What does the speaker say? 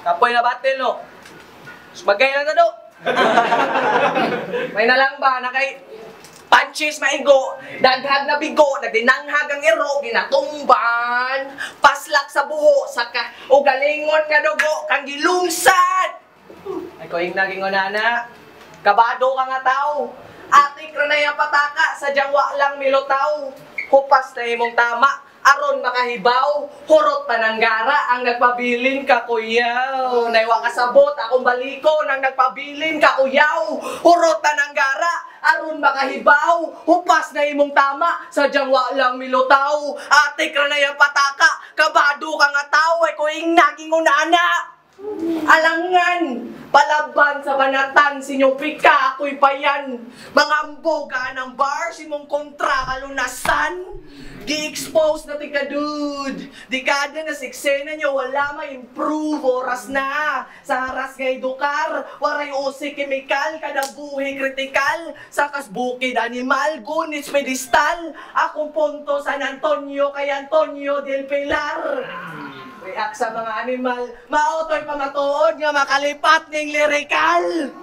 Kapoy na batil, no? Magay lang na do. May nalang ba na kay panchis maigo, daghag na bigo, nagdinanghag ang iro, ginatumban, paslak sa buho, saka ugalingon nga dugo, kang gilungsad. Ay ko yung naging unana, kabado ka nga tao, atik na yung pataka, sadyang lang milutaw, hupas na imong tama, aron makahibaw, hurot pananggara ang nagpabilin ka kuyaw. Naiwa kasabot, akong baliko nang nagpabilin ka kuyaw, hurot pananggara aron makahibaw, hupas na imong tama, sadyang lang milutaw, atik na yung pataka, kabado ka nga tao, ay kuing naging unana. Alangan, palaban sa banatan, sinyupika, ako'y payan, mga amboga ng bar, simong kontra kalunasan, gi-expose na tika-dude, dekada na siksena nyo, wala ma-improve, oras na, sa haras nga edukar, waray usi kemikal, kada buhi kritikal, sa kasbukid animal, gunits pedestal, akong punto San Antonio, kay Antonio del Pilar. React sa mga animal, mautoy pamatuod nga makalipat ning lirikal.